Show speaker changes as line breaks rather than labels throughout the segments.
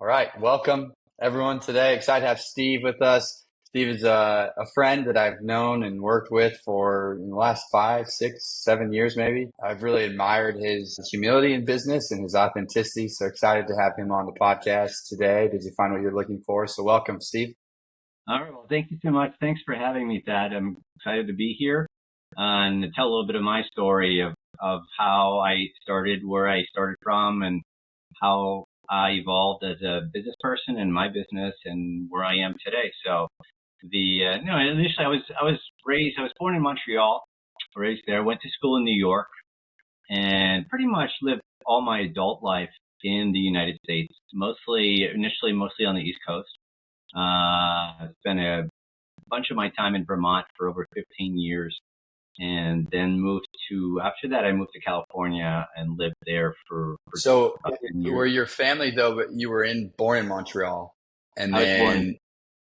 All right, welcome everyone today. Excited to have Steve with us. Steve is a friend that I've known and worked with for the last 5, 6, 7 years, maybe. I've really admired his humility in business and his authenticity. So excited to have him on the podcast today. Did you find what you're looking for? So welcome, Steve.
All right. Well, thank you so much. Thanks for having me, Thad. I'm excited to be here and to tell a little bit of my story of how I started, where I started from, and how I evolved as a business person in my business and where I am today. So initially I was born in Montreal, raised there, went to school in New York, and pretty much lived all my adult life in the United States, initially mostly on the East Coast. Spent a bunch of my time in Vermont for over 15 years, and then after that, I moved to California and lived there for
So
about 10
were
years.
your family though, but you were born in Montreal and
I was born,
then,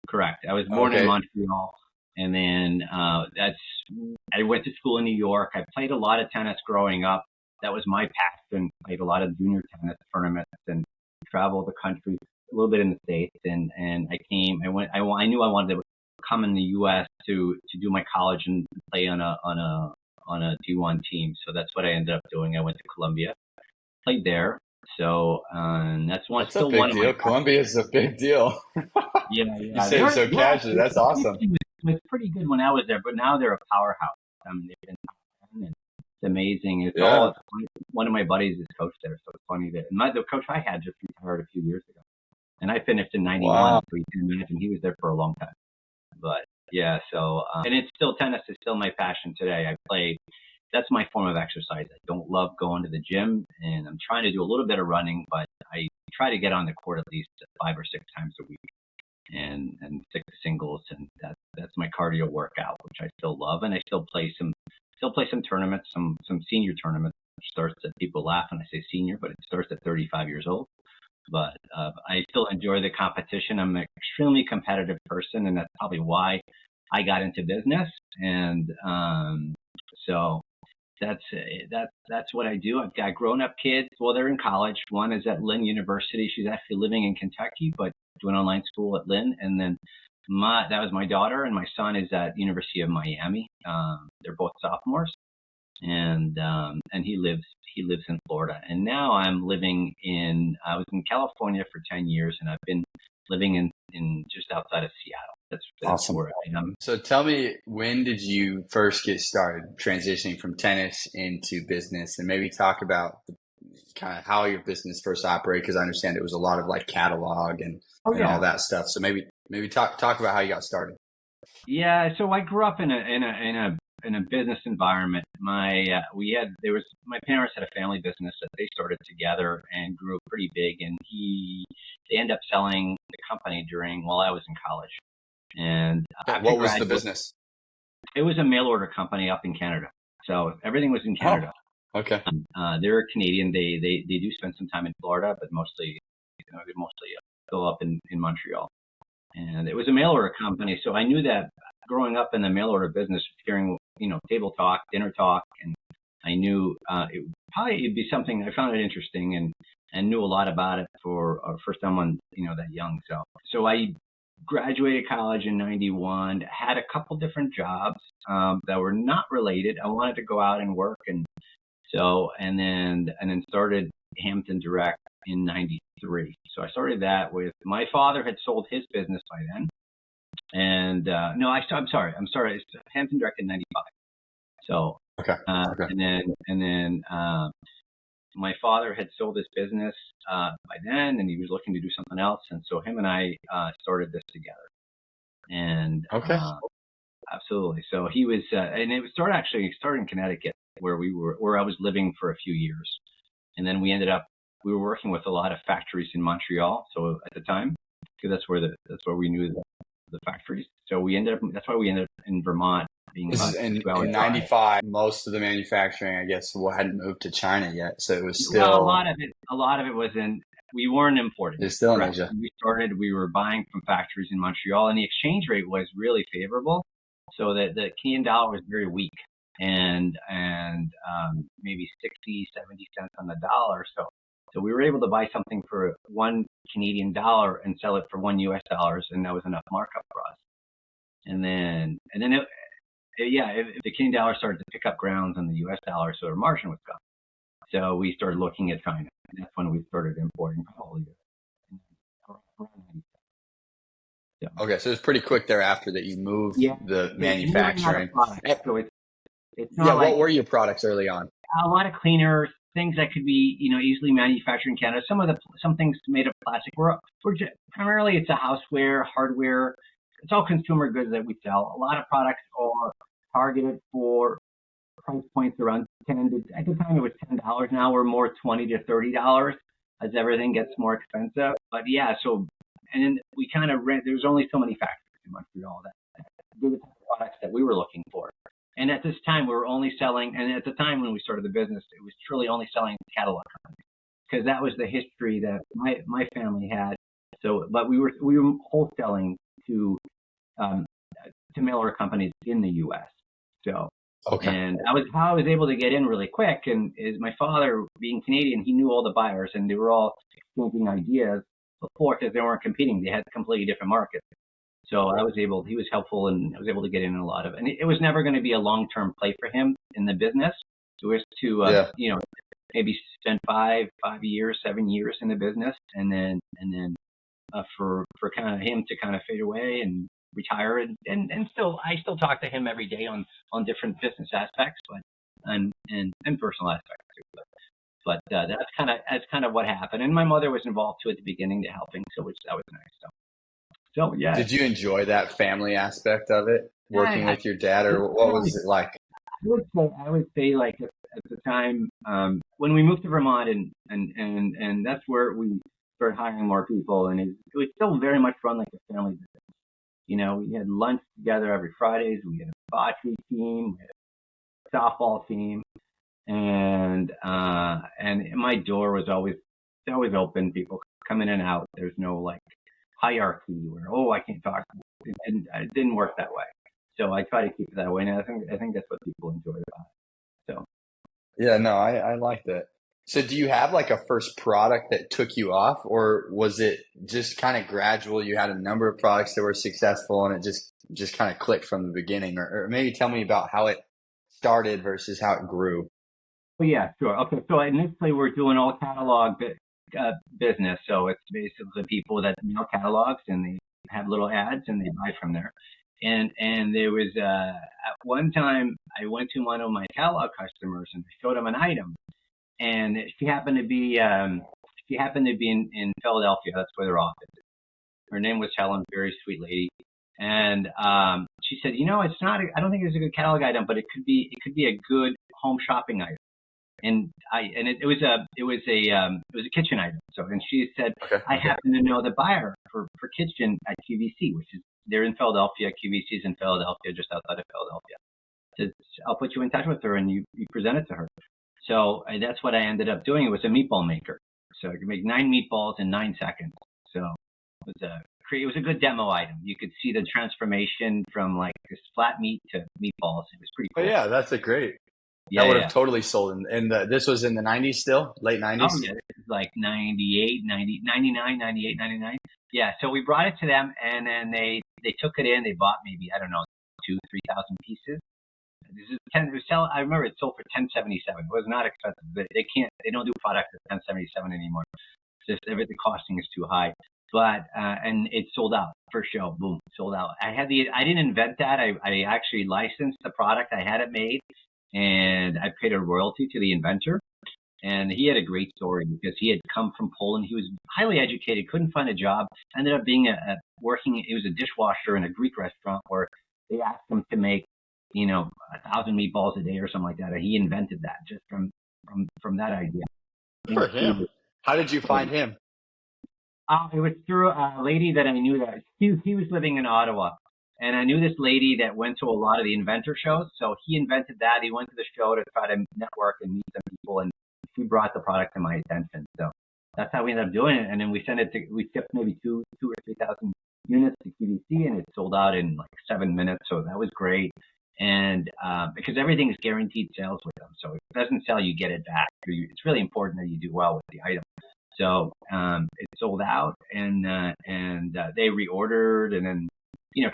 correct. I was born in
okay.
Montreal, and then I went to school in New York. I played a lot of tennis growing up. That was my passion. Played a lot of junior tennis tournaments and traveled the country, a little bit in the States. And I knew I wanted to come in the U.S. to do my college and play on a D1 team. So that's what I ended up doing. I went to Columbia, played there. So
That's a
still
big
one of my
deal. Columbia is a big deal. You
yeah.
say it so casually. That's awesome.
It was pretty good when I was there, but now they're a powerhouse. They've been top 10, and it's amazing.
Yeah.
One of my buddies is coach there, so it's funny that the coach I had just retired a few years ago, and I finished in '91,
Wow.
so you can imagine he was there for a long time. But yeah, so and tennis is still my passion today. I play. That's my form of exercise. I don't love going to the gym, and I'm trying to do a little bit of running, but I try to get on the court at least 5 or 6 times a week and stick to singles, and that's my cardio workout, which I still love, and I still play some tournaments, some senior tournaments, which starts at, people laugh when I say senior, but it starts at 35 years old. But I still enjoy the competition. I'm an extremely competitive person, and that's probably why I got into business. And so that's what I do. I've got grown-up kids. Well, they're in college. One is at Lynn University. She's actually living in Kentucky, but doing online school at Lynn. And then that was my daughter, and my son is at University of Miami. They're both sophomores, and he lives in Florida. And now I was in California for 10 years, and I've been living in just outside of Seattle. That's
Awesome.
where I am.
So tell me, when did you first get started transitioning from tennis into business, and maybe talk about kind of how your business first operated? Because I understand it was a lot of like catalog and all that stuff. So maybe talk about how you got started.
Yeah, so I grew up in a business environment. My parents had a family business that they started together and grew pretty big, and they ended up selling the company while I was in college. And
What was the business?
It was a mail order company up in Canada. So everything was in Canada.
Oh, okay.
They're Canadian. They do spend some time in Florida, but mostly still up in Montreal. And it was a mail order company. So I knew that growing up in the mail order business, hearing, table talk, dinner talk, and I knew it'd be something. I found it interesting and knew a lot about it for someone, that young. So I graduated college in '91, had a couple different jobs that were not related. I wanted to go out and work, and then started Hampton Direct in '93. So I started that with, my father had sold his business by then, and no, I'm sorry, it's Hampton Direct in '95. So
Okay.
and then my father had sold his business by then, and he was looking to do something else, and so him and I started this together. And
Okay.
absolutely. So he was, and it started in Connecticut, where I was living for a few years, and then we were working with a lot of factories in Montreal. So at the time, because that's where we knew the factories. So that's why we ended up in Vermont, being
This
about
is in
2 hours drive.
'95. Most of the manufacturing, I guess, hadn't moved to China yet, so it was
Well,
still.
a lot of it was we weren't importing.
It's still in
Correct.
Asia.
We were buying from factories in Montreal, and the exchange rate was really favorable. So that the Canadian dollar was very weak, and maybe 60, 70 cents on the dollar. So we were able to buy something for one Canadian dollar and sell it for $1 US, and that was enough markup for us. And then if the Canadian dollar started to pick up grounds on the US dollar, so our margin was gone. So we started looking at China, and that's when we started importing probably around 97. So,
Okay, so it's pretty quick thereafter that you moved
yeah,
the
we ran out of
manufacturing.
products, so it's
Yeah,
not like
what were your products early on?
a lot of cleaners, things that could be easily manufactured in Canada. Some things made of plastic. Primarily it's a houseware, hardware. It's all consumer goods that we sell. A lot of products are targeted for price points around at the time it was $10. Now we're more $20 to $30 as everything gets more expensive. But yeah, and then we kind of there's only so many factories in Montreal that do the type of products that we were looking for. And at this time we were only selling, and at the time when we started the business, it was truly only selling to catalog companies, because that was the history that my family had. So, but we were wholesaling to mailer companies in the U.S. So,
Okay.
and how I was able to get in really quick, and is my father, being Canadian, he knew all the buyers, and they were all exchanging ideas before, because they weren't competing. They had completely different markets. So he was helpful, and I was able to get in a lot of it. And it was never going to be a long-term play for him in the business. It was to, maybe spend 7 years in the business, and then for kind of him to kind of fade away and retire, and I still talk to him every day on different business aspects, and personal aspects too. But that's kind of what happened. And my mother was involved too at the beginning to helping, that was nice. So yeah.
Did you enjoy that family aspect of it, working with your dad, or what was it like?
I would say like at the time, when we moved to Vermont, and that's where we started hiring more people, and it was still very much run like a family business. We had lunch together every Fridays. We had a bocce team, we had a softball team, and my door was always open. People come in and out. There's no like hierarchy where, I can't talk. And it didn't work that way. So I try to keep it that way. And I think that's what people enjoy about it. So.
Yeah, no, I like that. So do you have like a first product that took you off, or was it just kind of gradual? You had a number of products that were successful, and it just kind of clicked from the beginning, or maybe tell me about how it started versus how it grew.
Well, yeah, sure. Okay. So initially we're doing all catalog business. So it's basically people that mail catalogs, and they have little ads, and they buy from there. And there was at one time I went to one of my catalog customers and showed them an item, and she happened to be in Philadelphia. That's where their office is. Her name was Helen, very sweet lady. And she said, it's not. I don't think it's a good catalog item, but it could be a good home shopping item. And it was a kitchen item. So, and she said,
Okay.
I happen to know the buyer for kitchen at QVC, which is, they're in Philadelphia. QVC is in Philadelphia, just outside of Philadelphia. So I'll put you in touch with her, and you present it to her. So that's what I ended up doing. It was a meatball maker. So I could make 9 meatballs in 9 seconds. So it was a good demo item. You could see the transformation from like this flat meat to meatballs. It was pretty cool.
Oh yeah, that's a great.
Yeah,
that would have totally sold. And this was in the 90s still? Late 90s?
Oh, yeah. This is like 98, 90, 99, 98, 99. Yeah, so we brought it to them, and then they took it in. They bought maybe, I don't know, 2,000 to 3,000 pieces. This is I remember it sold for $10.77. It was not expensive. They don't do products at $10.77 anymore. It's just everything costing is too high. But and it sold out for show. Boom, sold out. I didn't invent that. I actually licensed the product. I had it made, and I paid a royalty to the inventor. And he had a great story because he had come from Poland. He was highly educated, couldn't find a job, ended up being working. He was a dishwasher in a Greek restaurant where they asked him to make 1,000 meatballs a day or something like that. And he invented that just from that idea.
For him. How did you find him?
It was through a lady that I knew that he was living in Ottawa. And I knew this lady that went to a lot of the inventor shows. So he invented that. He went to the show to try to network and meet some people, and she brought the product to my attention. So that's how we ended up doing it. And then we shipped maybe 2,000 or 3,000 units to QVC, and it sold out in like 7 minutes. So that was great. And because everything is guaranteed sales with them. So if it doesn't sell, you get it back. It's really important that you do well with the item. So it sold out, and they reordered, and then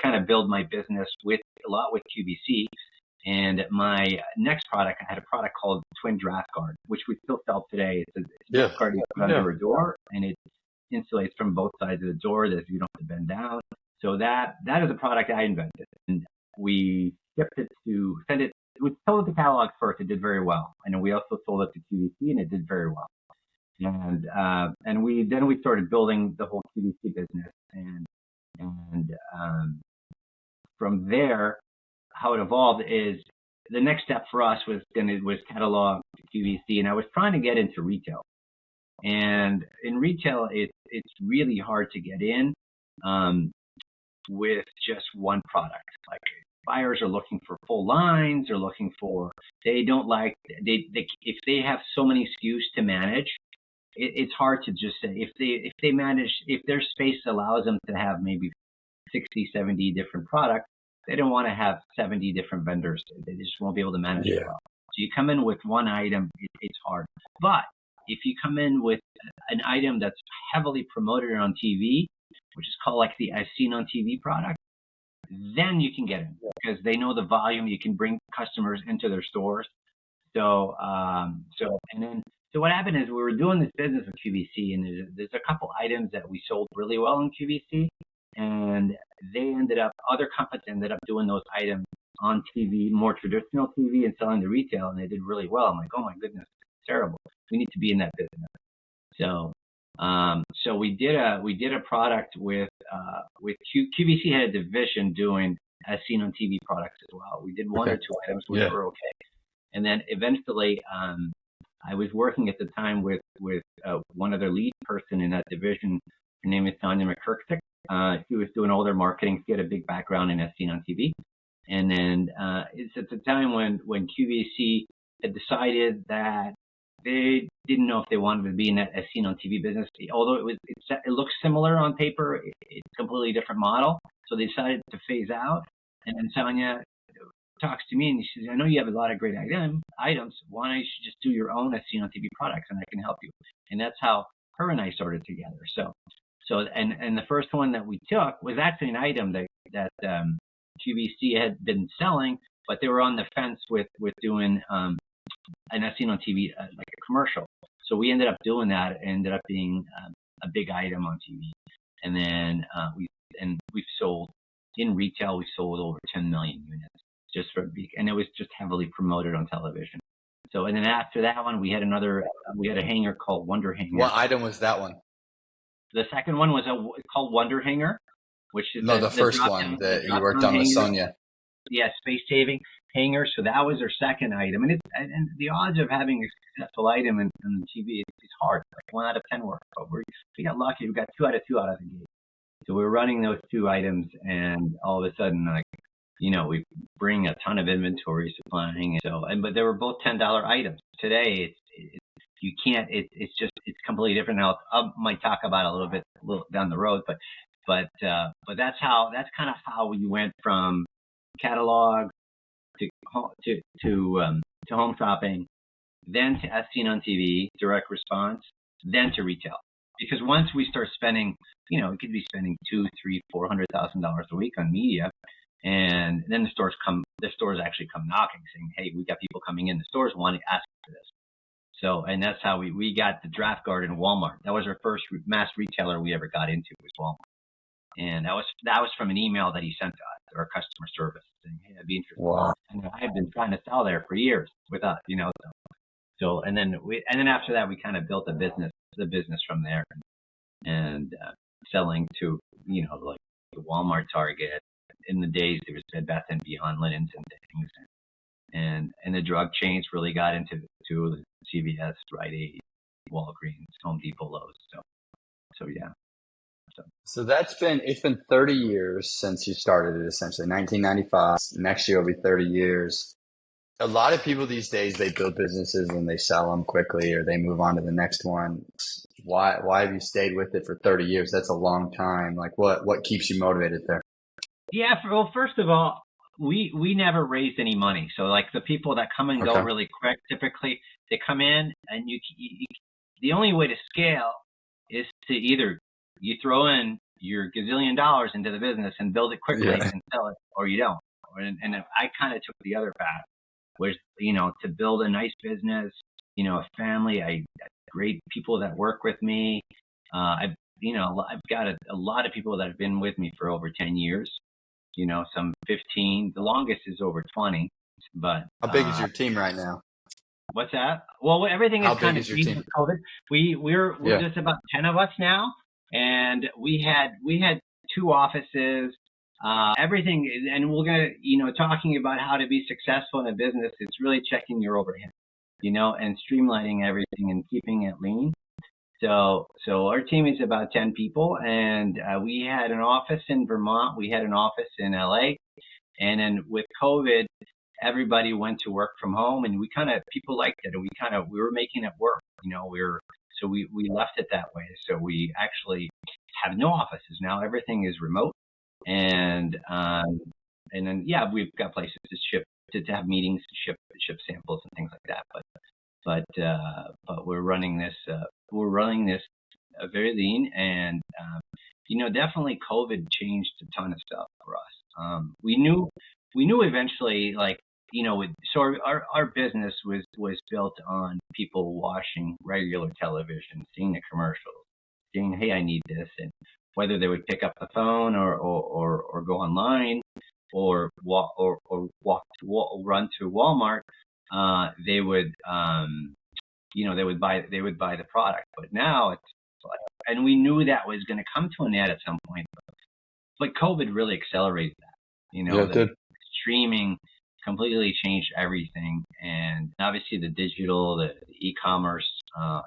kind of build my business with QVC. And my next product, I had a product called Twin Draft Guard, which we still sell today. It's a draft guard you put under a door, and it insulates from both sides of the door that you don't have to bend down. So that is a product I invented, and we shipped it we sold it to catalogs first. It did very well, and then we also sold it to QVC, and it did very well. And we started building the whole QVC business, and from there, how it evolved is the next step for us was catalog to QVC, and I was trying to get into retail. And in retail, it's really hard to get in with just one product. Like, buyers are looking for full lines, they don't like, if they have so many SKUs to manage, it's hard to just say, if their space allows them to have maybe 60, 70 different products, they don't want to have 70 different vendors. They just won't be able to manage it well. So you come in with one item, it's hard. But if you come in with an item that's heavily promoted on TV, which is called like the I've Seen on TV product, then you can get in because they know the volume. You can bring customers into their stores. So what happened is we were doing this business with QVC, and there's a couple items that we sold really well in QVC, and other companies ended up doing those items on TV, more traditional TV, and selling to retail, and they did really well. I'm like, oh my goodness, it's terrible. We need to be in that business. So we did a product with QVC had a division doing As Seen on TV products as well. We did one or two items which were okay, and then eventually I was working at the time with one other lead person in that division. Her name is Tanya McKirkstick. She was doing all their marketing. She had a big background in As Seen on TV, and then it's at the time when QVC had decided that they didn't know if they wanted to be in that As Seen on TV business. Although it looks similar on paper, it's a completely different model. So they decided to phase out. And then Tanya talks to me and she says, I know you have a lot of great items. Why don't you just do your own As Seen on TV products, and I can help you. And that's how her and I started together. So the first one that we took was actually an item that QVC had been selling, but they were on the fence with doing and I've seen on TV like a commercial. So we ended up doing that. It ended up being a big item on TV. And then we've sold in retail. We sold over 10 million units and it was just heavily promoted on television. So and then after that one, we had a hanger called Wonder Hanger.
What item was that one?
The second one was called Wonder Hanger, which is
the first one that you worked on with Sonia.
Yeah, space saving hanger. So that was our second item, and the odds of having a successful item in TV is hard. Like 1 out of 10 work, but we got lucky. We got 2 out of 2 out of the gate. So we were running those 2 items, and all of a sudden, we bring a ton of inventory supplying. But they were both $10 items. Today, you can't. It's completely different now. I might talk about it a little down the road, but that's kind of how we went from catalog to home shopping, then to As Seen on TV, direct response, then to retail. Because once we start spending, we could be spending $200,000, $300,000, $400,000 a week on media, and then the stores actually come knocking, saying, "Hey, we got people coming in. The stores want to ask for this." So, and that's how we got the draft guard in Walmart. That was our first mass retailer we ever got into, was Walmart. And that was from an email that he sent to us, our customer service, saying, "Hey, I'd be interested."
Wow.
And I've been trying to sell there for years with us, So and then after that, we kind of built the business from there, and selling to like the Walmart, Target. In the days there was Bed Bath and Beyond linens and things, and the drug chains really got into the CVS, Rite Aid, Walgreens, Home Depot, Lowe's. So yeah.
So it's been 30 years since you started it, essentially 1995. Next year will be 30 years. A lot of people these days, they build businesses and they sell them quickly or they move on to the next one. Why have you stayed with it for 30 years? That's a long time. Like what keeps you motivated there?
Yeah, well, first of all, we never raised any money. So like the people that come and go really quick, typically they come in and the only way to scale is to either you throw in your gazillion dollars into the business and build it quickly
Yeah.
and sell it, or you don't. And I kind of took the other path, which, to build a nice business, a family. I great people that work with me. I've got a lot of people that have been with me for over 10 years, some 15. The longest is over 20. But
How big is your team right now?
what's that? Well, everything
How
is
big
kind of
is your
changed
team?
with COVID. We're
Yeah.
just about 10 of us now, and we had 2 offices. Everything, and we're gonna, talking about how to be successful in a business. It's really checking your overhead, and streamlining everything and keeping it lean. So our team is about 10 people, and we had an office in Vermont. We had an office in LA, and then with COVID, everybody went to work from home, and people liked it, and we were making it work. So we left it that way. So we actually have no offices now. Everything is remote, and then we've got places to ship, to have meetings, to ship samples and things like that. But we're running this very lean, and definitely COVID changed a ton of stuff for us. We knew eventually, so our business was built on people watching regular television, seeing the commercials, saying, "Hey, I need this," and whether they would pick up the phone or go online or run to Walmart, they would they would buy the product. But now it's like, and we knew that was going to come to an end at some point, but COVID really accelerated that.
Yeah, it did.
Streaming completely changed everything, and obviously the digital, the e-commerce, I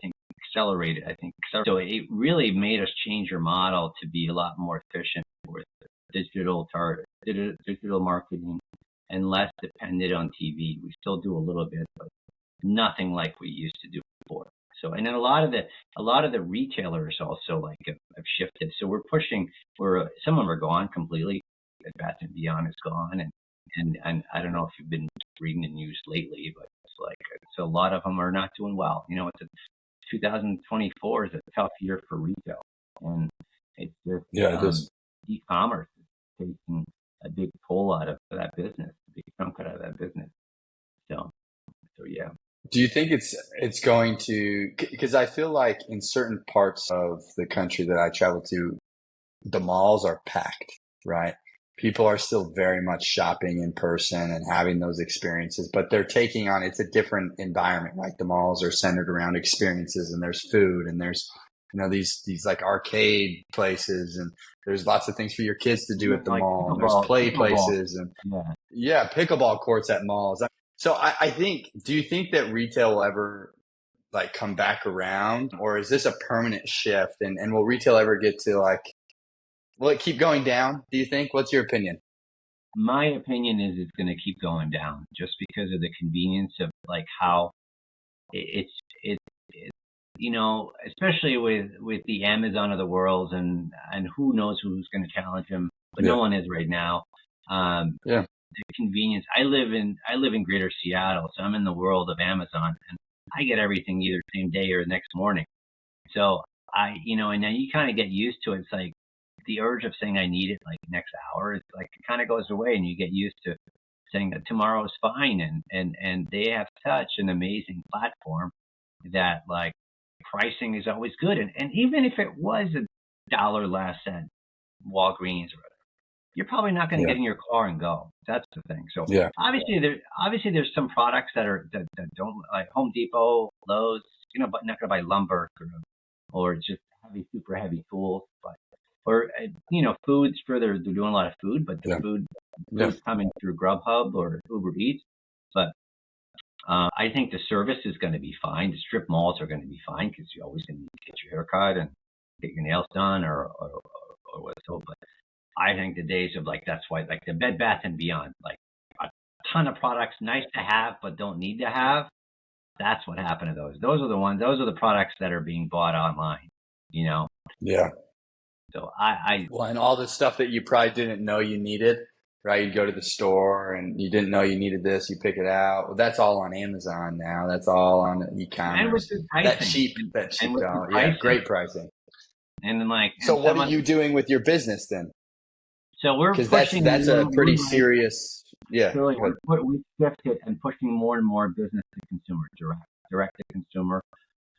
think accelerated. So it really made us change our model to be a lot more efficient with digital marketing and less dependent on TV. We still do a little bit, but nothing like we used to do before. So, and then a lot of the retailers also have shifted. So some of them are gone completely. Bed Bath & Beyond is gone, and I don't know if you've been reading the news lately, but so a lot of them are not doing well. 2024 is a tough year for retail, and it's just
it is.
e-commerce is taking a big pull out of that business, a big chunk out of that business. So yeah.
Do you think it's going to, because I feel like in certain parts of the country that I travel to, the malls are packed, right? People are still very much shopping in person and having those experiences, but they're taking on, it's a different environment. Like the malls are centered around experiences, and there's food, and there's, these like arcade places, and there's lots of things for your kids to do at the mall. And there's play places, and pickleball courts at malls. So I think, do you think that retail will ever come back around, or is this a permanent shift? And will retail ever get to will it keep going down, do you think? What's your opinion?
My opinion is it's going to keep going down, just because of the convenience of how it's especially with the Amazon of the world, and who knows who's going to challenge them, but no one is right now. The convenience. I live in Greater Seattle, so I'm in the world of Amazon, and I get everything either same day or next morning. So and then you kind of get used to it. It's like the urge of saying I need it next hour. It's it kind of goes away, and you get used to saying that tomorrow is fine. And they have such an amazing platform that pricing is always good. And even if it was $1 less at Walgreens or whatever, you're probably not going to get in your car and go. That's the thing. So obviously there's some products that don't, like Home Depot, Lowe's, but not going to buy lumber or just super heavy tools, or foods. They're doing a lot of food, but the food's coming through Grubhub or Uber Eats. But I think the service is going to be fine. The strip malls are going to be fine, because you're always going to need to get your hair cut and get your nails done or what's so. But I think the days of that's why the Bed Bath & Beyond, a ton of products, nice to have but don't need to have. That's what happened to those. Those are the ones. Those are the products that are being bought online.
Yeah.
So
and all the stuff that you probably didn't know you needed, right? You go to the store and you didn't know you needed this, you pick it out. Well, that's all on Amazon now. That's all on
And with
e-commerce.
the pricing,
That
and
cheap
with the
dollar. Yeah,
pricing,
great pricing.
and then like,
So
and
what
some
are
of,
you doing with your business then?
so we're
Because
pushing,
that's a
we're
pretty
like,
serious. Yeah,
really,
good.
we shifted and pushing more and more business to consumer, direct to consumer,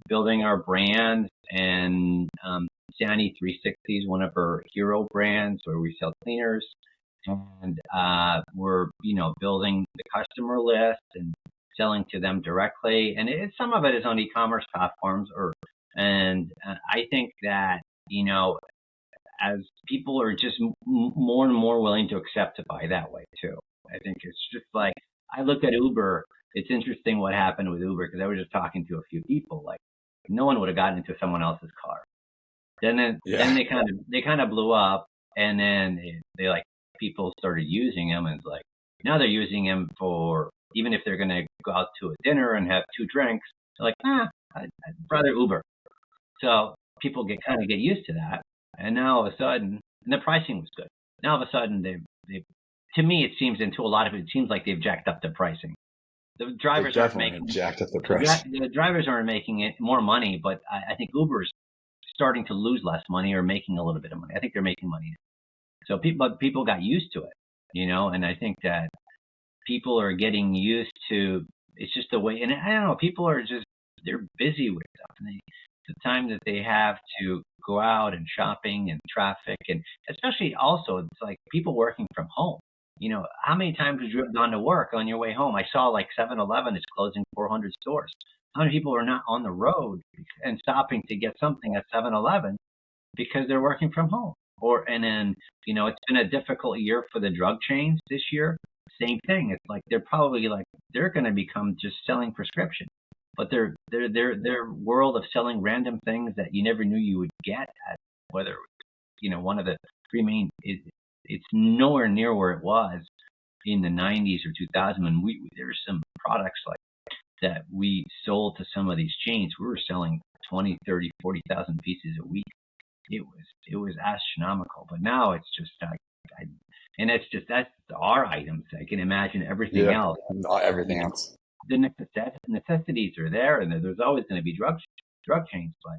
building our brand. And Sandy 360 is one of our hero brands where we sell cleaners, and we're building the customer list and selling to them directly. And some of it is on e-commerce platforms, and I think that as people are just more and more willing to accept to buy that way too. I think it's just like, I look at Uber. It's interesting what happened with Uber, because I was just talking to a few people. Like, no one would have gotten into someone else's car. Then
Yeah,
they kind of blew up, and then they like, people started using them, and it's like, now they're using them for, even if they're going to go out to a dinner and have two drinks, they're like, I'd rather Uber. So people get used to that, and now all of a sudden, and the pricing was good. Now all of a sudden, they to me, it seems, into a lot of it seems like they've jacked up the pricing. The
they
drivers aren't
definitely have
making
jacked up the price.
the drivers aren't making it more money, but I think Uber's starting to lose less money, or making a little bit of money. I think they're making money. So people got used to it, and I think that people are getting used to, it's just the way. And I don't know, people are just, they're busy with stuff, and the time that they have to go out and shopping and traffic, and especially also, it's like people working from home. How many times have you gone to work on your way home? I saw like 7-Eleven is closing 400 stores. How many people are not on the road and stopping to get something at 7-Eleven because they're working from home? And then, it's been a difficult year for the drug chains this year. Same thing. It's like, they're going to become just selling prescription, but their world of selling random things that you never knew you would get at, whether one of the three main, it's nowhere near where it was in the 90s or 2000. And there's some products like that we sold to some of these chains. We were selling 20, 30, 40,000 pieces a week. It was astronomical. But now it's just and that's our items. I can imagine everything
Yeah,
else.
everything else.
The necessities are there, and there's always going to be drug chains. But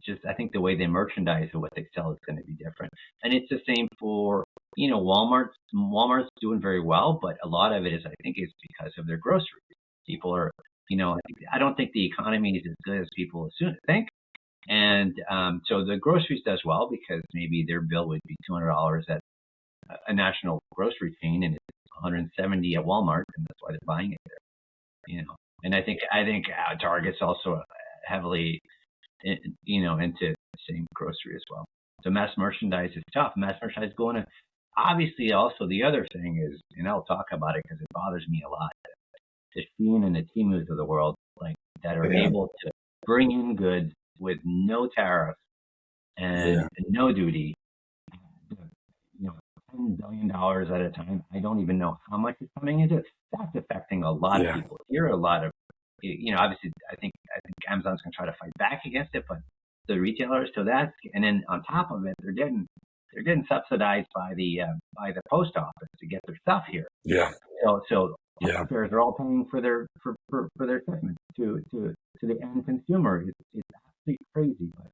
just, I think the way they merchandise or what they sell is going to be different. And it's the same for Walmart. Walmart's doing very well, but a lot of it is, I think, is because of their groceries. People are, I don't think the economy is as good as people think. And so the groceries does well because maybe their bill would be $200 at a national grocery chain, and it's $170 at Walmart, and that's why they're buying it there. And I think Target's also heavily, into the same grocery as well. So mass merchandise is tough. Mass merchandise going to, obviously, also the other thing is, and I'll talk about it because it bothers me a lot, the Shein and the Temus of the world, like, that are able to bring in goods with no tariff and no duty, $10 billion at a time. I don't even know how much is coming into it. That's affecting a lot of people here. A lot of, obviously, I think Amazon's going to try to fight back against it, but the retailers, and then on top of it, they're getting subsidized by the post office to get their stuff here.
Yeah.
So retailers are all paying for their shipments to the end consumer. It's absolutely crazy, but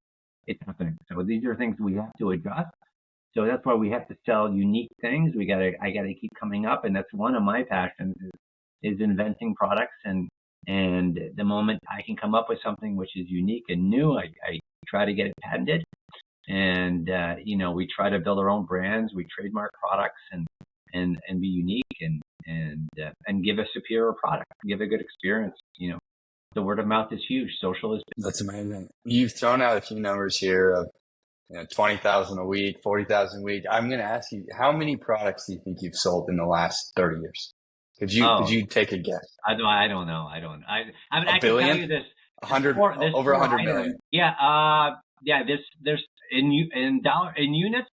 it's happening. So these are things we have to adjust. So that's why we have to sell unique things. I gotta keep coming up, and that's one of my passions is inventing products. And the moment I can come up with something which is unique and new, I try to get it patented. And we try to build our own brands. We trademark products and be unique and give a superior product, give a good experience. The word of mouth is huge. Social is.
That's amazing. You've thrown out a few numbers here of 20,000 a week, 40,000 a week. I'm going to ask you, how many products do you think you've sold in the last 30 years? Could you take a guess?
I don't know. I mean, I can tell you this.
Over 100 million.
Yeah. There's in units.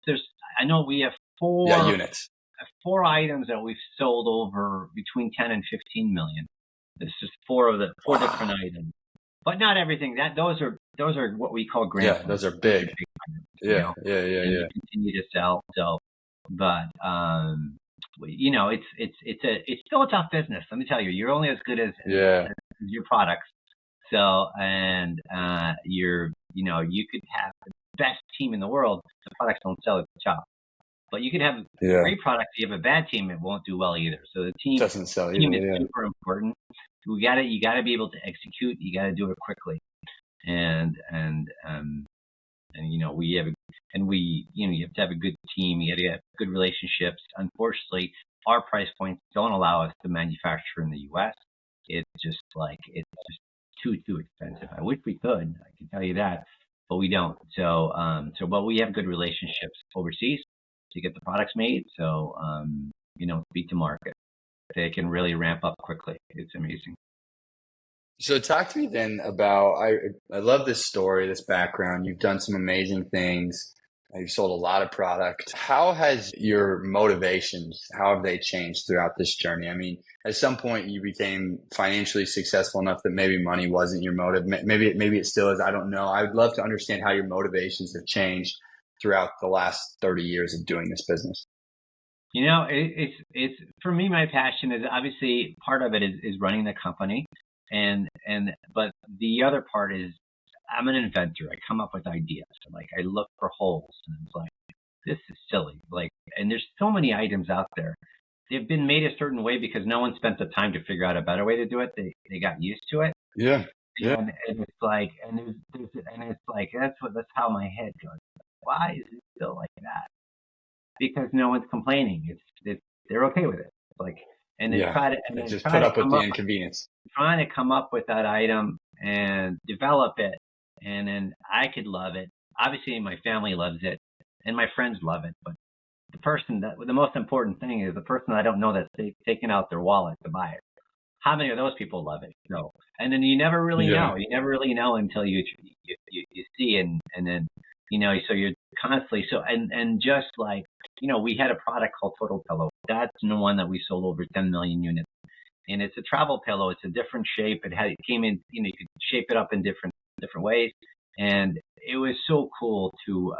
I know we have four
units.
4 items that we've sold over between 10 and 15 million. This is four different items, but not everything. Those are what we call grand.
Yeah, those are big.
Yeah.
Yeah.
We continue to sell. So, but it's still a tough business. Let me tell you, you're only as good as
Yeah.
your products. So, and you could have the best team in the world. The products don't sell at the top. But you could have
Yeah.
great products. If you have a bad team, it won't do well either. So the team
Doesn't sell either.
is
Yeah.
super important. You gotta be able to execute. You gotta do it quickly. And we have you have to have a good team. You got to have good relationships. Unfortunately, our price points don't allow us to manufacture in the U.S. It's just too expensive. I wish we could. I can tell you that, but we don't. But we have good relationships overseas to get the products made. So, speed to market. They can really ramp up quickly. It's amazing.
So talk to me then about I love this story, this background. You've done some amazing things. You've sold a lot of product. How has your motivations, how have they changed throughout this journey? I mean, at some point you became financially successful enough that maybe money wasn't your motive. Maybe it still is. I don't know. I would love to understand how your motivations have changed throughout the last 30 years of doing this business.
It's for me. My passion is obviously part of it is running the company, but the other part is I'm an inventor. I come up with ideas. Like I look for holes, and it's like this is silly. Like, and there's so many items out there. They've been made a certain way because no one spent the time to figure out a better way to do it. They got used to it.
Yeah. Yeah.
And it's like, that's how my head goes. Why is it still like that? Because no one's complaining. They're okay with it. Like, and then
Yeah. Just
try
put
to
up with
come
the
up
inconvenience.
trying to come up with that item and develop it, and then I could love it. Obviously, my family loves it, and my friends love it. But the most important thing is the person I don't know that's taking out their wallet to buy it. How many of those people love it? No. And then you never really know. You never really know until you see, and then so you're constantly and just like we had a product called Total Pillow. That's the one that we sold over 10 million units. And it's a travel pillow. It's a different shape. It came in, you could shape it up in different ways. And it was so cool to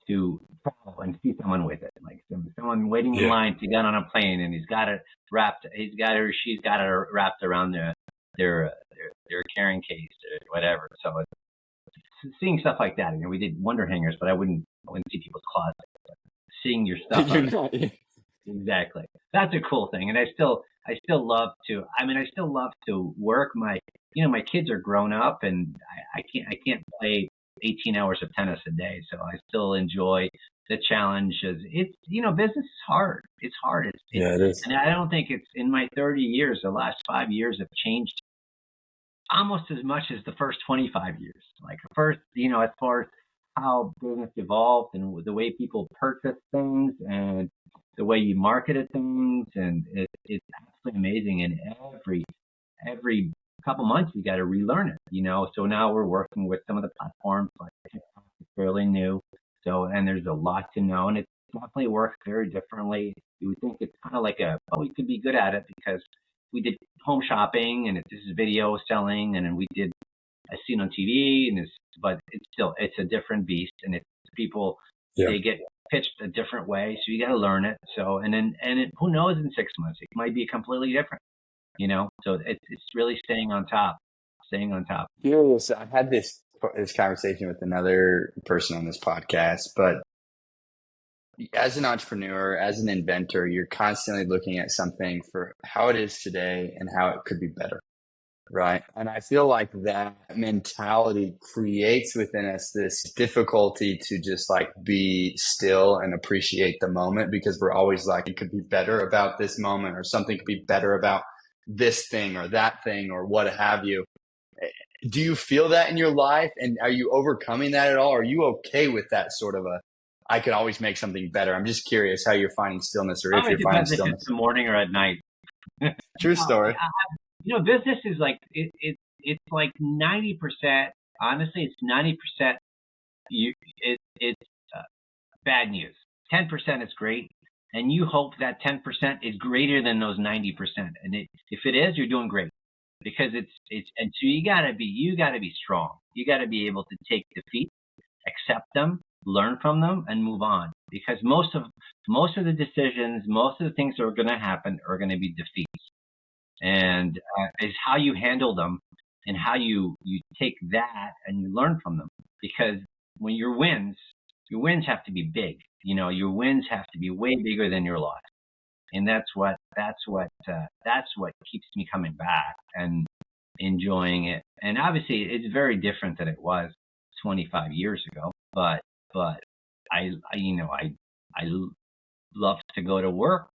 travel and see someone with it, like someone waiting in line to get on a plane, and he's got it she's got it wrapped around their carrying case or whatever. So it's seeing stuff like that. We did wonder hangers, but I wouldn't see people's closets. But seeing your stuff. Exactly. That's a cool thing. And I still love to work. My kids are grown up, and I can't play 18 hours of tennis a day. So I still enjoy the challenge. Business is hard. It's hard.
It is.
And I don't think it's in my 30 years, the last 5 years have changed almost as much as the first 25 years. Like first, as far as how business evolved and the way people purchase things and the way you marketed things, and it's absolutely amazing. And every couple months you got to relearn it, So now we're working with some of the platforms like TikTok. It's fairly new, and there's a lot to know, and it definitely works very differently. You would think it's kind of like we could be good at it because we did home shopping, and this is video selling, and then we did a scene on TV, but it's a different beast, and it's people they get pitched a different way, so you got to learn it. So who knows, in 6 months it might be completely different, So it's really staying on top.
Curious. I had this conversation with another person on this podcast, but as an entrepreneur, as an inventor, you're constantly looking at something for how it is today and how it could be better. Right. And I feel like that mentality creates within us this difficulty to just like be still and appreciate the moment, because we're always like, it could be better about this moment, or something could be better about this thing or that thing or what have you. Do you feel that in your life? And are you overcoming that at all? Are you okay with that sort of I could always make something better? I'm just curious how you're finding stillness, or if you're finding stillness.
If it's in the morning or at night.
True story.
Business is like it's like 90%. Honestly, it's 90%. It's bad news. 10% is great, and you hope that 10% is greater than those 90%. And if it is, you're doing great, because and so you gotta be strong. You gotta be able to take defeat, accept them, learn from them, and move on. because most of the decisions, most of the things that are going to happen are going to be defeats, and is how you handle them and how you take that and you learn from them. Because when your wins have to be big. Your wins have to be way bigger than your loss, and that's what keeps me coming back and enjoying it. And obviously, it's very different than it was 25 years ago. But I love to go to work,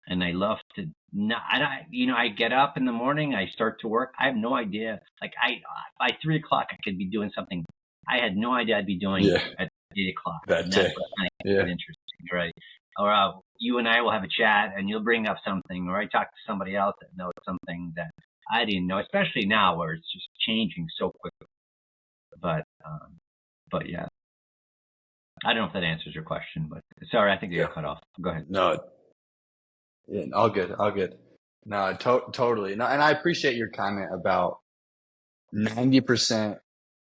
and I love to not. I get up in the morning, I start to work. I have no idea. Like by 3 o'clock, I could be doing something I had no idea I'd be doing at 8 o'clock.
That day.
That's what kind of interesting, right? Or you and I will have a chat, and you'll bring up something, or I talk to somebody else that knows something that I didn't know, especially now where it's just changing so quickly. But yeah, I don't know if that answers your question, but sorry, I think you got cut off. Go ahead.
No, all good. No, totally. No, and I appreciate your comment about 90%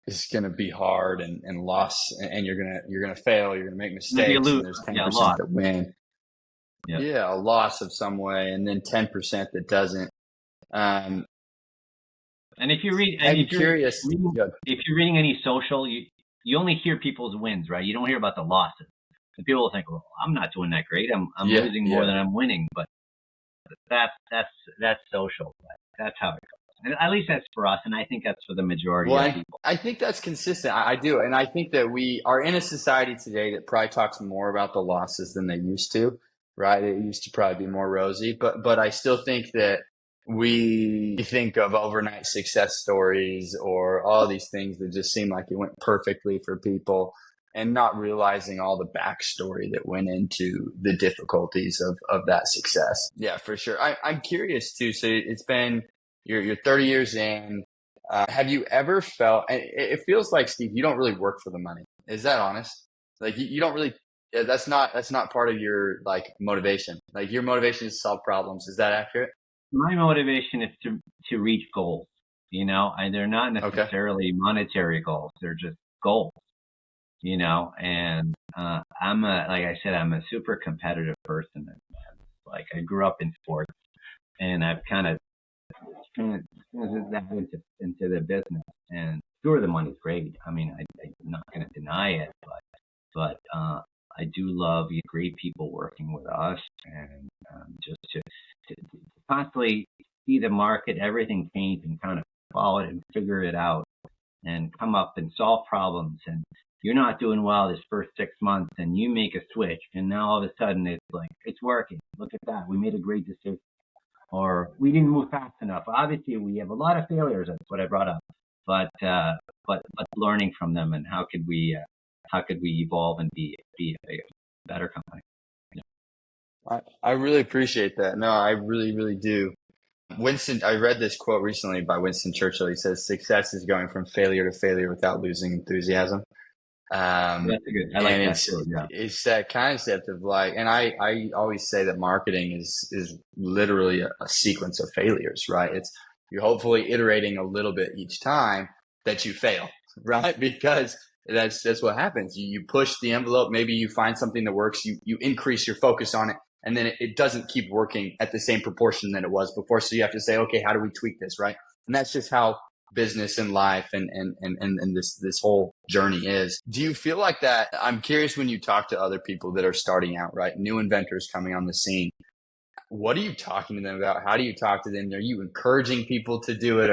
is going to be hard and loss, and you're going to fail, you're going to make mistakes, and there's 10% that win. Yeah, a loss of some way, and then 10% that doesn't.
And if you read,
if you're
reading any social, you only hear people's wins, right? You don't hear about the losses. And people will think, well, I'm not doing that great. I'm losing more than I'm winning. But that's social. That's how it goes. And at least that's for us, and I think that's for the majority of people.
I think that's consistent. I do, and I think that we are in a society today that probably talks more about the losses than they used to. Right? It used to probably be more rosy, but I still think that we think of overnight success stories or all these things that just seem like it went perfectly for people, and not realizing all the backstory that went into the difficulties of that success. Yeah, for sure. I'm curious too. So it's been you're 30 years in. Have you ever felt? It feels like, Steve, you don't really work for the money. Is that honest? Like you don't really. Yeah, that's not part of your motivation. Like your motivation is to solve problems. Is that accurate?
My motivation is to reach goals. And they're not necessarily monetary goals. They're just goals. And I'm a super competitive person. Like I grew up in sports, and I've kind of that into the business. And sure, the money's great. I mean, I'm not going to deny it, but I do love great people working with us, and just to constantly see the market, everything change, and kind of follow it and figure it out and come up and solve problems. And you're not doing well this first 6 months, and you make a switch, and now all of a sudden it's like, it's working. Look at that. We made a great decision. Or we didn't move fast enough. Obviously, we have a lot of failures. That's what I brought up. But learning from them, and how could we evolve and be a better company?
Yeah. I really appreciate that. No, I really, really do. I read this quote recently by Winston Churchill. He says, "Success is going from failure to failure without losing enthusiasm."
That's good. I like that. Yeah.
It's that concept of and I always say that marketing is literally a sequence of failures, right? You're hopefully iterating a little bit each time that you fail, right? Because that's what happens. You push the envelope. Maybe you find something that works. You increase your focus on it, and then it doesn't keep working at the same proportion that it was before. So you have to say, okay, how do we tweak this, right? And that's just how business and life and this whole journey is. Do you feel like that? I'm curious, when you talk to other people that are starting out, right? New inventors coming on the scene. What are you talking to them about? How do you talk to them? Are you encouraging people to do it?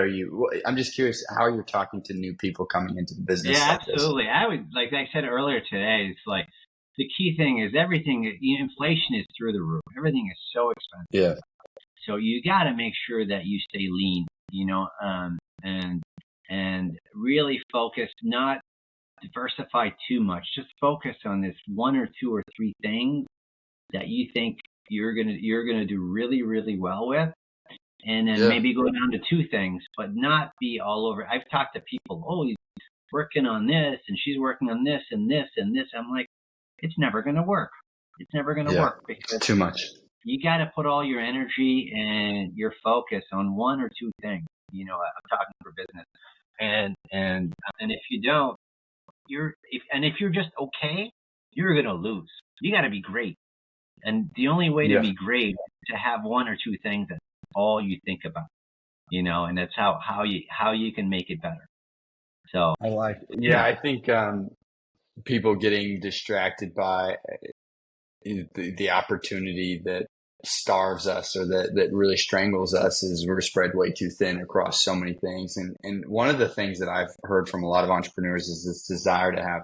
I'm just curious how you're talking to new people coming into the business.
Yeah, absolutely. I would, like I said earlier today, it's like the key thing is everything, inflation is through the roof. Everything is so expensive.
Yeah.
So you got to make sure that you stay lean, and really focus, not diversify too much. Just focus on this 1 or 2 or 3 things that you think you're gonna do really, really well with, and then maybe go down to 2 things, but not be all over. I've talked to people, oh, he's working on this, and she's working on this and this and this. I'm like, it's never gonna work. It's never gonna work because
too much.
You got to put all your energy and your focus on 1 or 2 things. I'm talking for business, and if you don't, if you're just okay you're going to lose. You got to be great. And the only way to
Yeah.
be great is to have one or two things that's all you think about, and that's how you can make it better. So,
Yeah,
yeah.
I think people getting distracted by the opportunity that starves us or that really strangles us is we're spread way too thin across so many things. And one of the things that I've heard from a lot of entrepreneurs is this desire to have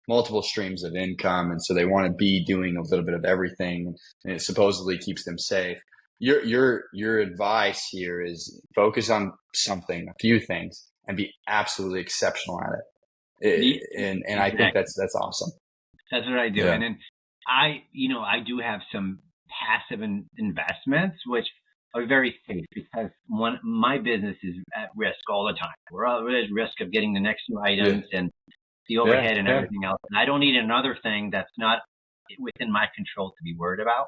multiple streams of income. And so they want to be doing a little bit of everything, and it supposedly keeps them safe. Your advice here is focus on something, a few things, and be absolutely exceptional at and I think
Exactly.
that's awesome.
That's what I do.
Yeah.
And then I do have some passive investments, which are very safe because my business is at risk all the time. We're always at risk of getting the next new
Yeah.
items and the
Yeah.
overhead and
Yeah.
everything else. And I don't need another thing that's not within my control to be worried about.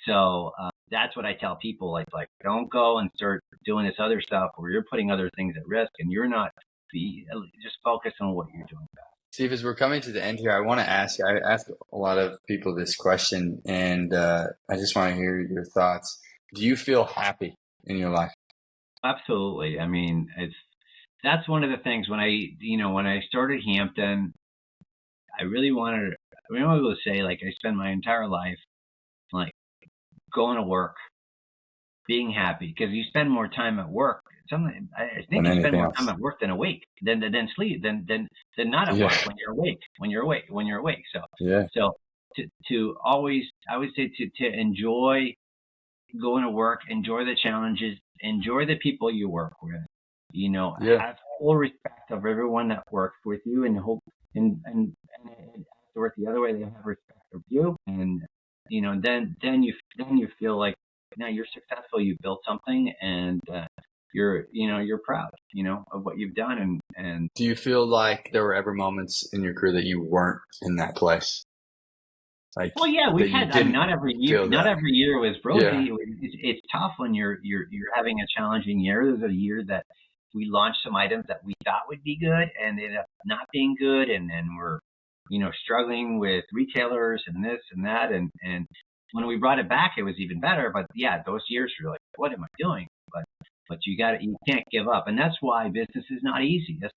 So that's what I tell people. Like, don't go and start doing this other stuff where you're putting other things at risk and you're not. Just focus on what you're doing.
Steve, as we're coming to the end here, I want to ask you, I ask a lot of people this question, and I just want to hear your thoughts. Do you feel happy in your life?
Absolutely. I mean, that's one of the things when I started Hampton, I really wanted to say, like, I spent my entire life like going to work, being happy, because you spend more time at work. I think
Than
you spend
anything
more time
else.
at work than awake, than sleep, than not at
Yeah.
work when you're awake.
Yeah.
So to always, I would say to enjoy going to work, enjoy the changes, enjoy the people you work with.
Yeah.
Have full respect of everyone that works with you, and hope and it has to work the other way. They have respect of you, and then you feel like now you're successful. You built something, and you're proud, of what you've done, and
Do you feel like there were ever moments in your career that you weren't in that place? Like
well, yeah, we've
that you
had. I mean,
didn't feel
not
that?
every year was
Yeah.
rosy. It's tough when you're having a challenging year. There's a year that we launched some items that we thought would be good and they ended up not being good, and then we're struggling with retailers and this and that, and when we brought it back, it was even better. But yeah, those years you're like, what am I doing? But you can't give up, and that's why business is not easy. That's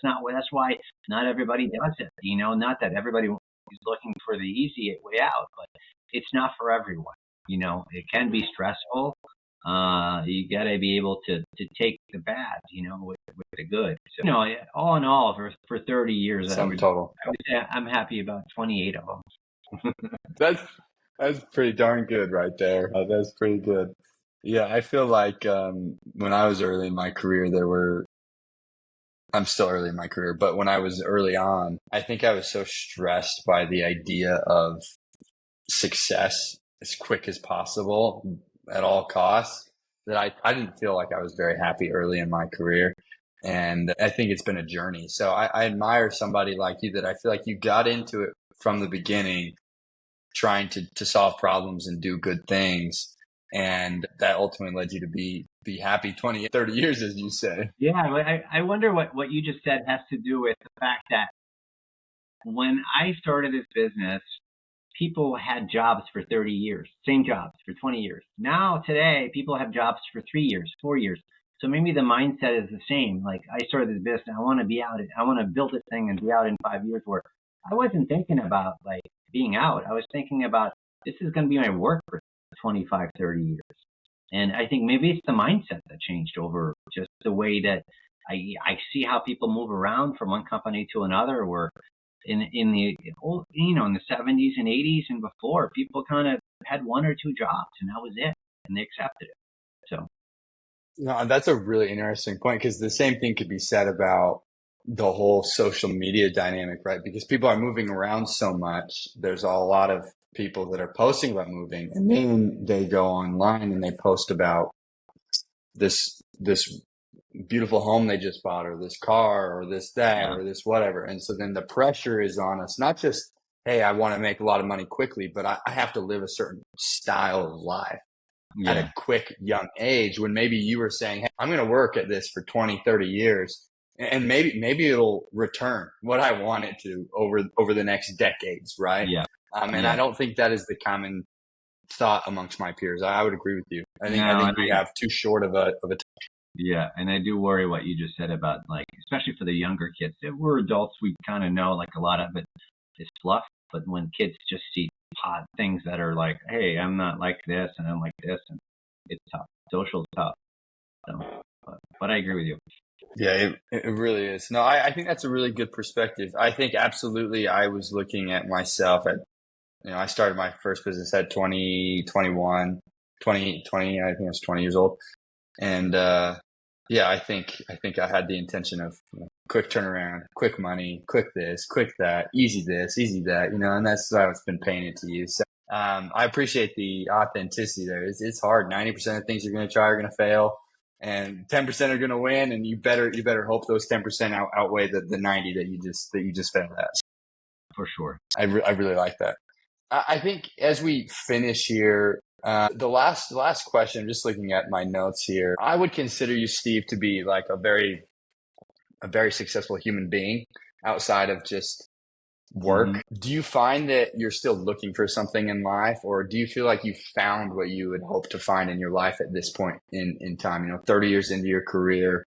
why not everybody does it. Not that everybody is looking for the easy way out, but it's not for everyone. It can be stressful. You got to be able to take the bad, with the good. So, all in all, for 30 years,
Sum total.
I would say I'm happy about 28 of them.
That's that's pretty darn good right there. That's pretty good. Yeah, I feel like when I was early in my career, I'm still early in my career, but when I was early on, I think I was so stressed by the idea of success as quick as possible at all costs that I didn't feel like I was very happy early in my career. And I think it's been a journey. So I admire somebody like you that I feel like you got into it from the beginning, trying to solve problems and do good things. And that ultimately led you to be happy 20, 30 years, as you say.
Yeah, I wonder what you just said has to do with the fact that when I started this business, people had jobs for 30 years, same jobs for 20 years. Now, today, people have jobs for 3 years, 4 years. So maybe the mindset is the same. Like, I started this business, I want to build this thing and be out in 5 years, where I wasn't thinking about like being out. I was thinking about this is going to be my work for 25, 30 years. And I think maybe it's the mindset that changed over just the way that I see how people move around from one company to another, where in the old, in the 70s and 80s and before, people kind of had one or two jobs and that was it, and they accepted it. So
No, that's a really interesting point because the same thing could be said about the whole social media dynamic, right? Because people are moving around so much. There's a lot of people that are posting about moving, and then they go online and they post about this beautiful home they just bought, or this car, or this that,
yeah,
or this whatever. And so then the pressure is on us, not just, hey, I want to make a lot of money quickly, but I have to live a certain style of life at
yeah,
a quick young age, when maybe you were saying, hey, I'm going to work at this for 20, 30 years, and maybe it'll return what I want it to over the next decades, right?
yeah,
And I don't think that is the common thought amongst my peers. I would agree with you. I think we have too short of a
yeah, and I do worry what you just said about, like, especially for the younger kids. If we're adults, we kind of know, like, a lot of it is fluff. But when kids just see things that are like, hey, I'm not like this and I'm like this, and it's tough. Social's tough. So, but I agree with you.
Yeah, it really is. No, I think that's a really good perspective. I think absolutely I was looking at myself at, I started my first business at 20, 21, 20, 20, I think I was 20 years old. And, yeah, I think I had the intention of quick turnaround, quick money, quick this, quick that, easy this, easy that, and that's how it's been painted to you. So, I appreciate the authenticity there. It's hard. 90% of things you're going to try are going to fail, and 10% are going to win. And you better hope those 10% outweigh the 90 that you just failed at.
For sure.
I really like that. I think as we finish here, the last question, just looking at my notes here, I would consider you, Steve, to be like a very successful human being outside of just work.
Mm-hmm.
Do you find that you're still looking for something in life, or do you feel like you found what you would hope to find in your life at this point in time? 30 years into your career,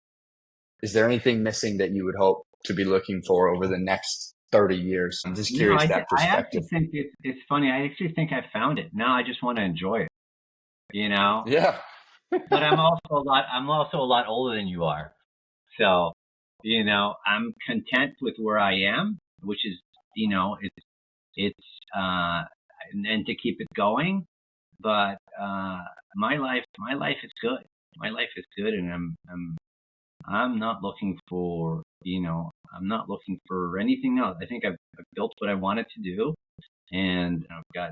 is there anything missing that you would hope to be looking for over the next 30 years? I'm just curious that perspective.
I actually think it's funny. I actually think I found it. Now I just want to enjoy it.
Yeah.
But I'm also a lot older than you are. So, I'm content with where I am, which is, and to keep it going. But my life is good. My life is good, and I'm not looking for, I'm not looking for anything else. I think I've built what I wanted to do, and I've got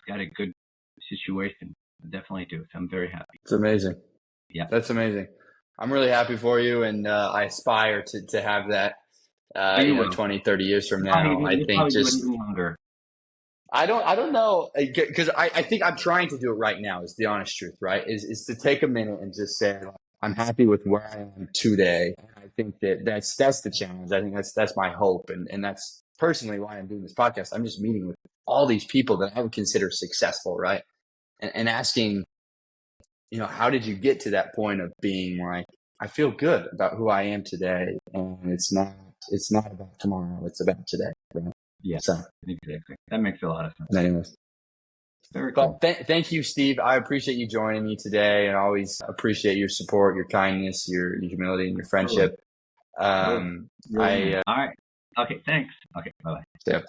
a good situation. I definitely do. So I'm very happy.
It's amazing.
Yeah,
that's amazing. I'm really happy for you, and I aspire to have that 20, 30 years from now. I think just
longer.
I don't know, because I think I'm trying to do it right now, is the honest truth, right? Is to take a minute and just say, I'm happy with where I am today. And I think that's the challenge. I think that's my hope. And that's personally why I'm doing this podcast. I'm just meeting with all these people that I would consider successful, right? And asking, how did you get to that point of being like, I feel good about who I am today, and it's not about tomorrow, it's about today, right?
Yeah, so exactly. That makes a lot of sense.
Anyways.
Very cool.
Thank you, Steve. I appreciate you joining me today, and always appreciate your support, your kindness, your humility, and your friendship.
All right. Okay, thanks. Okay, bye-bye.
Yeah.